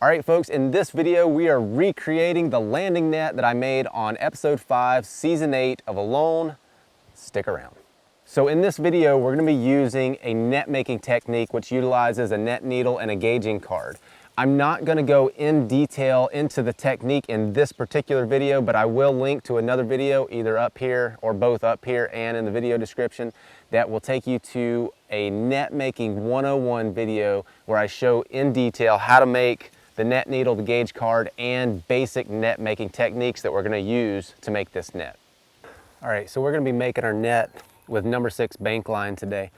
All right, folks, in this video, we are recreating the landing net that I made on episode 5, season 8 of Alone. Stick around. So in this video, we're gonna be using a net making technique which utilizes a net needle and a gauging card. I'm not gonna go in detail into the technique in this particular video, but I will link to another video either up here or both up here and in the video description that will take you to a net making 101 video where I show in detail how to make the net needle, the gauge card, and basic net making techniques that we're gonna use to make this net. All right, so we're gonna be making our net with number 6 bank line today.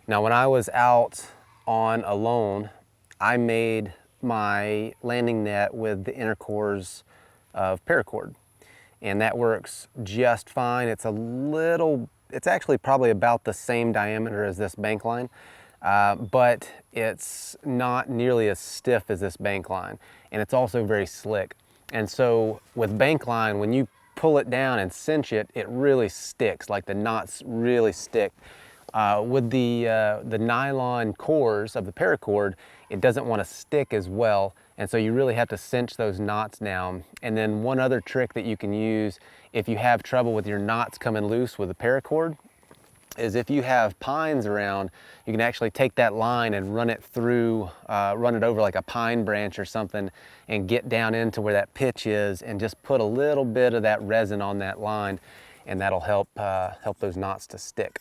Now, when I was out on Alone, I made my landing net with the inner cores of paracord, and that works just fine. It's actually probably about the same diameter as this bank line. But it's not nearly as stiff as this bank line, and it's also very slick. And so with bank line, when you pull it down and cinch it, it really sticks, like the knots really stick. With the nylon cores of the paracord, it doesn't want to stick as well, and so you really have to cinch those knots down. And then one other trick that you can use if you have trouble with your knots coming loose with the paracord is if you have pines around, you can actually take that line and run it through, run it over like a pine branch or something and get down into where that pitch is and just put a little bit of that resin on that line, and that'll help those knots to stick.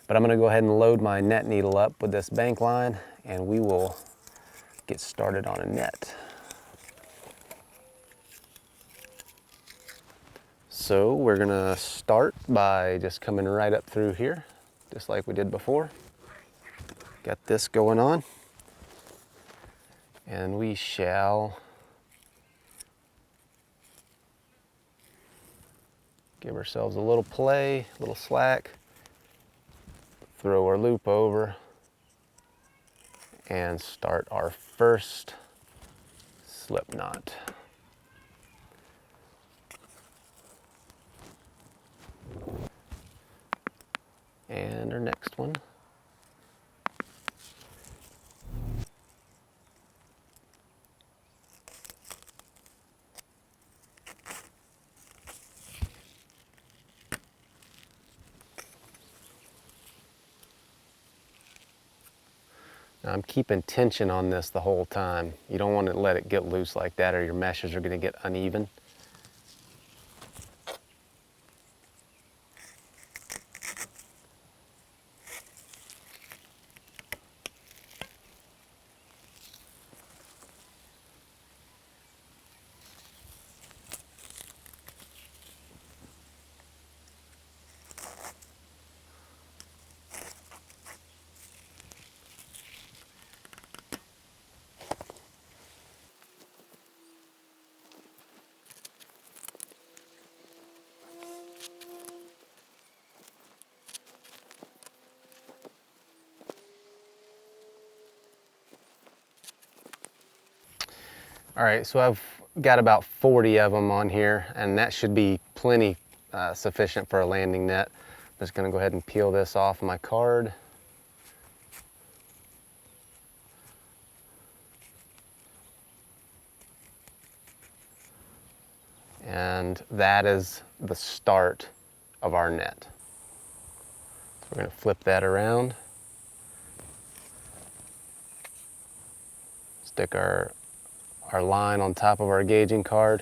But I'm gonna go ahead and load my net needle up with this bank line and we will get started on a net. So we're gonna start by just coming right up through here, just like we did before. Got this going on. And we shall give ourselves a little play, a little slack, throw our loop over, and start our first slip knot. And our next one. Now I'm keeping tension on this the whole time. You don't want to let it get loose like that or your meshes are going to get uneven. All right, so I've got about 40 of them on here, and that should be plenty sufficient for a landing net. I'm just gonna go ahead and peel this off my card. And that is the start of our net. So we're gonna flip that around, stick our line on top of our gauging card,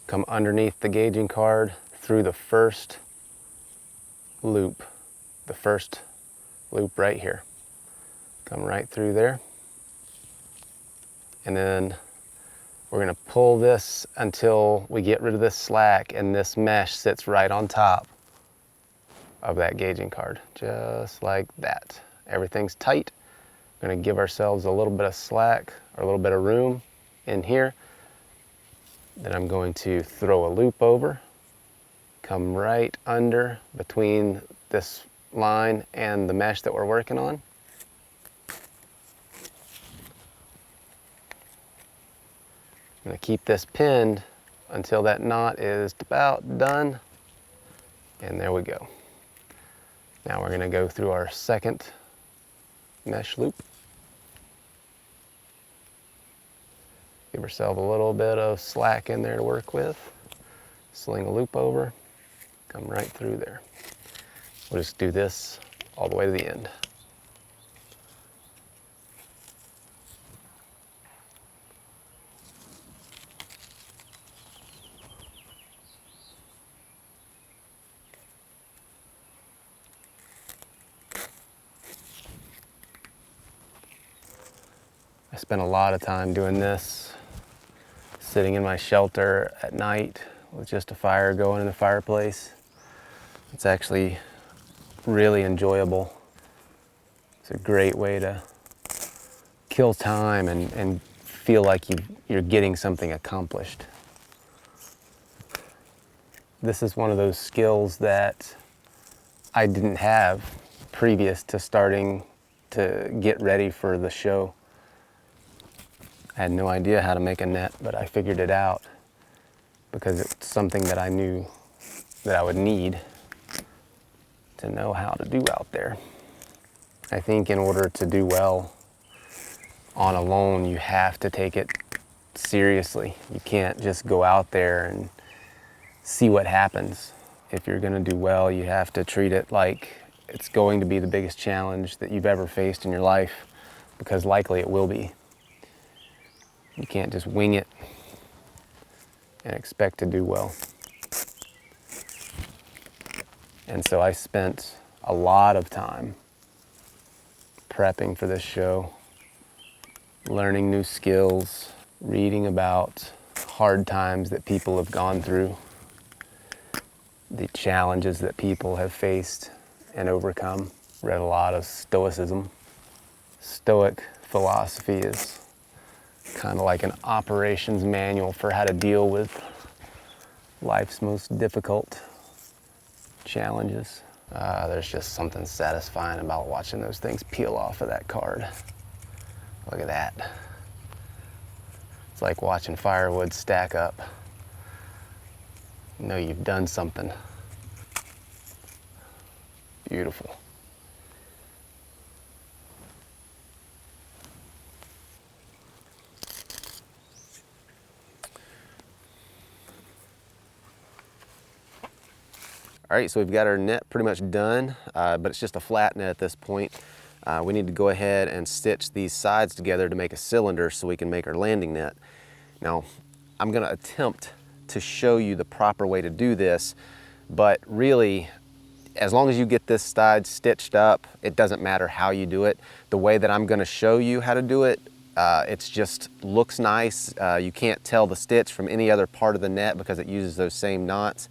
come underneath the gauging card through the first loop right here. Come right through there. And then we're gonna pull this until we get rid of this slack and this mesh sits right on top of that gauging card, just like that. Everything's tight. We're gonna give ourselves a little bit of slack or a little bit of room in here. Then I'm going to throw a loop over, come right under between this line and the mesh that we're working on. I'm going to keep this pinned until that knot is about done, and there we go. Now we're going to go through our second mesh loop. Give ourselves a little bit of slack in there to work with. Sling a loop over, come right through there. We'll just do this all the way to the end. I spent a lot of time doing this, sitting in my shelter at night with just a fire going in the fireplace. It's actually really enjoyable. It's a great way to kill time and feel like you're getting something accomplished. This is one of those skills that I didn't have previous to starting to get ready for the show. I had no idea how to make a net, but I figured it out because it's something that I knew that I would need to know how to do out there. I think in order to do well on Alone, you have to take it seriously. You can't just go out there and see what happens. If you're gonna do well, you have to treat it like it's going to be the biggest challenge that you've ever faced in your life, because likely it will be. You can't just wing it and expect to do well. And so I spent a lot of time prepping for this show, learning new skills, reading about hard times that people have gone through, the challenges that people have faced and overcome. Read a lot of Stoicism. Stoic philosophy is kind of like an operations manual for how to deal with life's most difficult challenges. There's just something satisfying about watching those things peel off of that card. Look at that. It's like watching firewood stack up. You know you've done something. Beautiful. All right, so we've got our net pretty much done, but it's just a flat net at this point. We need to go ahead and stitch these sides together to make a cylinder so we can make our landing net. Now, I'm gonna attempt to show you the proper way to do this, but really, as long as you get this side stitched up, it doesn't matter how you do it. The way that I'm gonna show you how to do it, it's just looks nice. You can't tell the stitch from any other part of the net because it uses those same knots.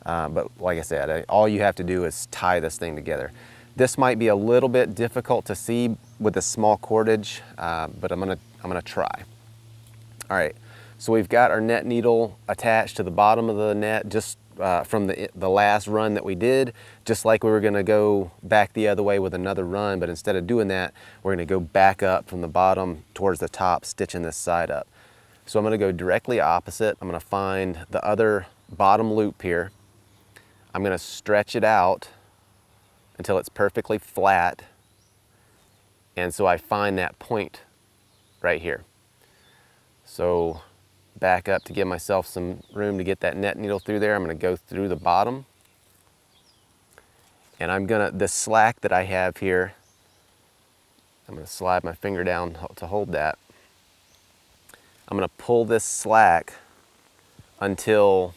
But like I said, all you have to do is tie this thing together. This might be a little bit difficult to see with the small cordage, but I'm gonna try. All right, so we've got our net needle attached to the bottom of the net just from the last run that we did, just like we were gonna go back the other way with another run, but instead of doing that, we're gonna go back up from the bottom towards the top, stitching this side up. So I'm gonna go directly opposite. I'm gonna find the other bottom loop here. I'm gonna stretch it out until it's perfectly flat. And so I find that point right here. So back up to give myself some room to get that net needle through there. I'm gonna go through the bottom. And the slack that I have here, I'm gonna slide my finger down to hold that. I'm gonna pull this slack until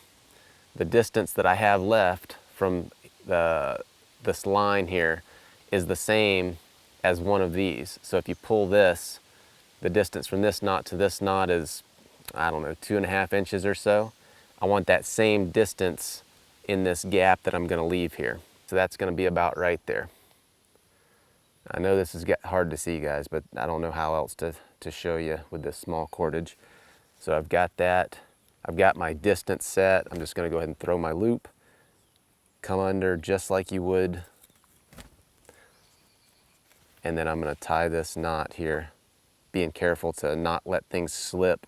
the distance that I have left from this line here is the same as one of these. So if you pull this, the distance from this knot to this knot is, I don't know, 2.5 inches or so. I want that same distance in this gap that I'm gonna leave here. So that's gonna be about right there. I know this is hard to see, guys, but I don't know how else to show you with this small cordage. So I've got that. I've got my distance set. I'm just gonna go ahead and throw my loop, come under just like you would, and then I'm gonna tie this knot here, being careful to not let things slip.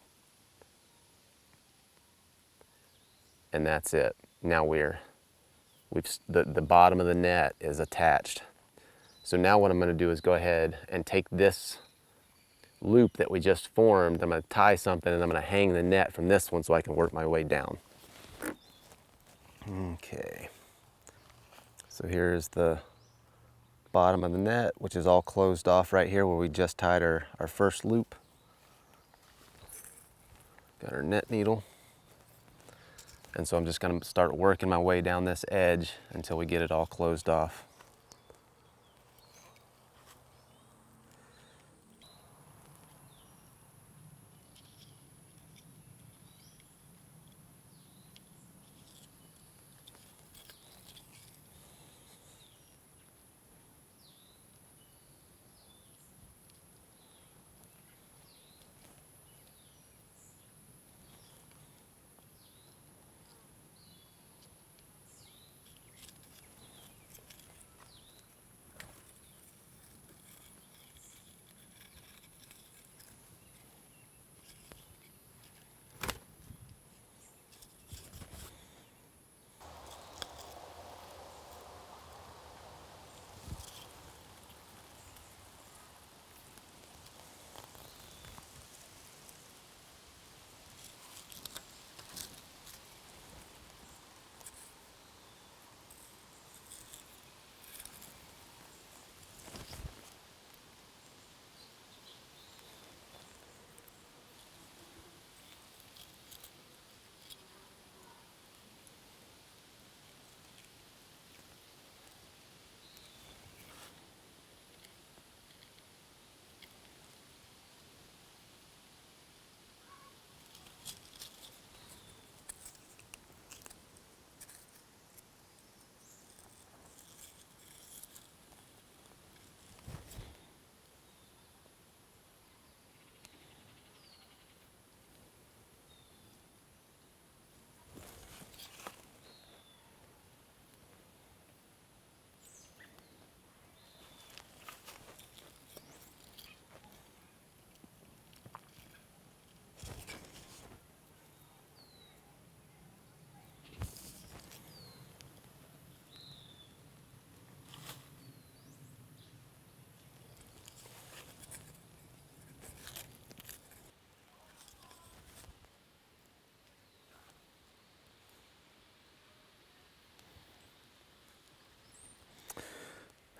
And that's it. Now the bottom of the net is attached. So now what I'm gonna do is go ahead and take this loop that we just formed, I'm going to tie something and I'm going to hang the net from this one so I can work my way down. Okay, so here's the bottom of the net, which is all closed off right here where we just tied our first loop. Got our net needle. And so I'm just going to start working my way down this edge until we get it all closed off.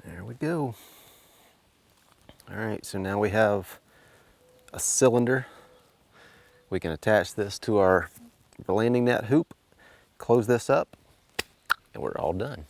There we go. All right, so now we have a cylinder. We can attach this to our landing net hoop, close this up, and we're all done.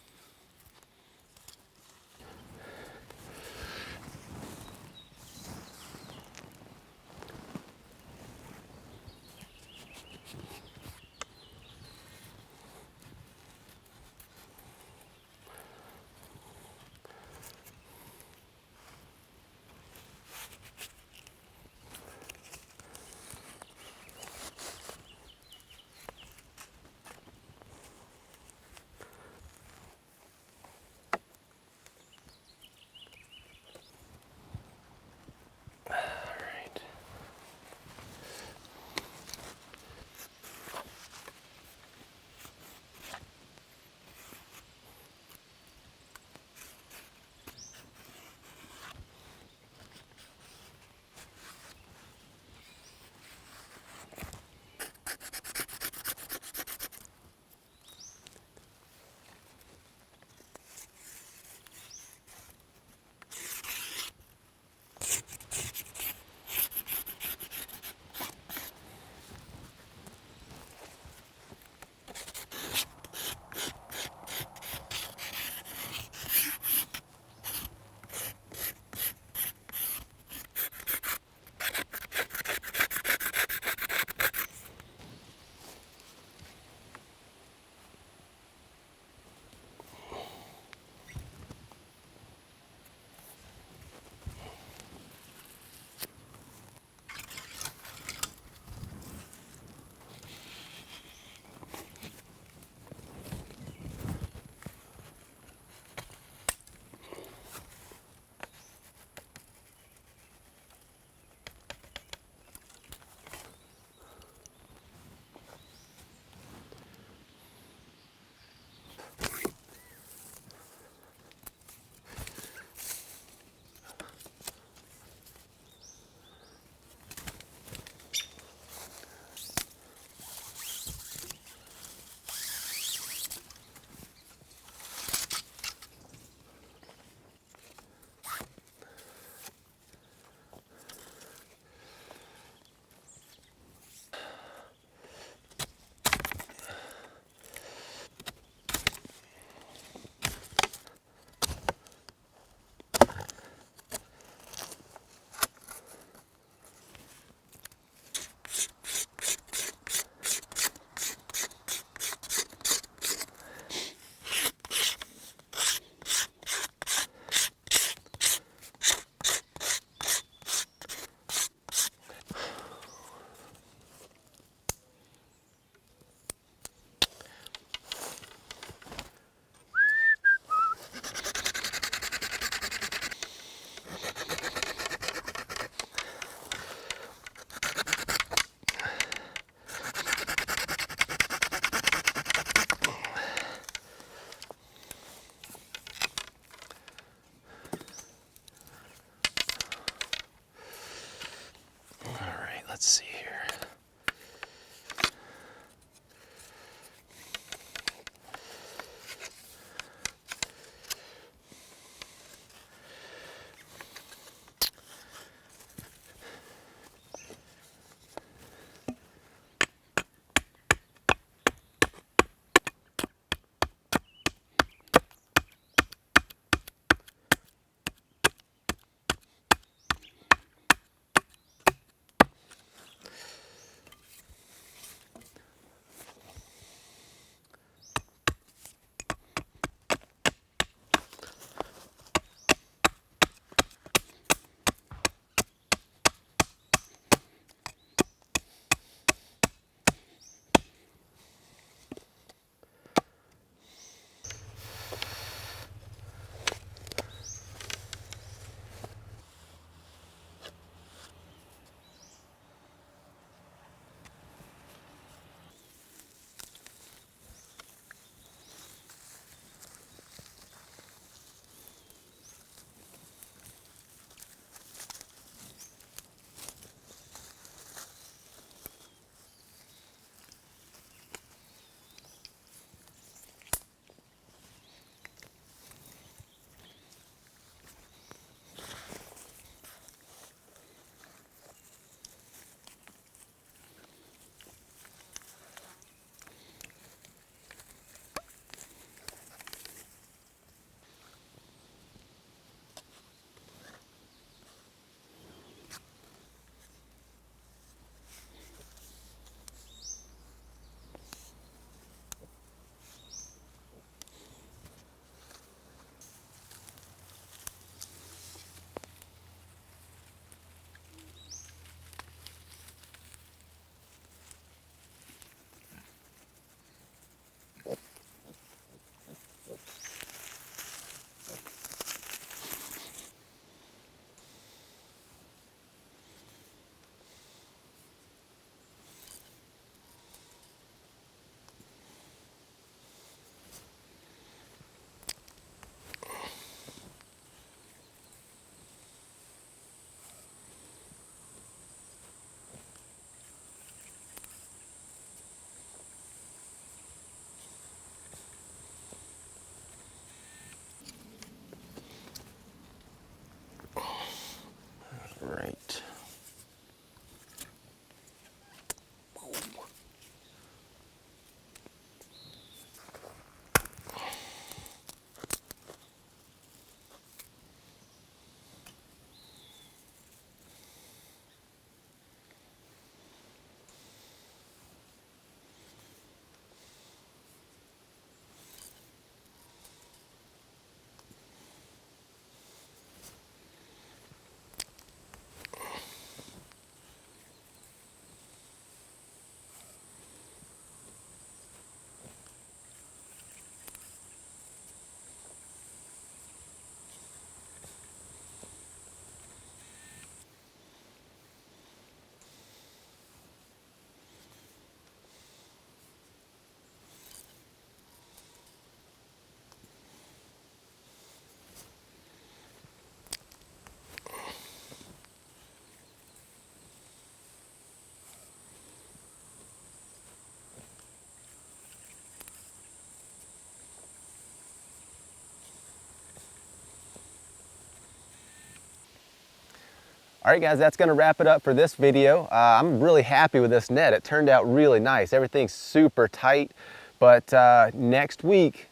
All right, guys, that's gonna wrap it up for this video. I'm really happy with this net. It turned out really nice. Everything's super tight, but next week,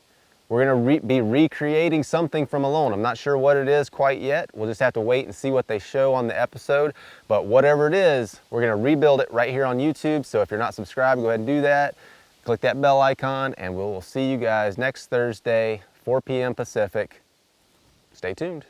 we're gonna be recreating something from Alone. I'm not sure what it is quite yet. We'll just have to wait and see what they show on the episode. But whatever it is, we're gonna rebuild it right here on YouTube. So if you're not subscribed, go ahead and do that. Click that bell icon, and we'll see you guys next Thursday, 4 p.m. Pacific. Stay tuned.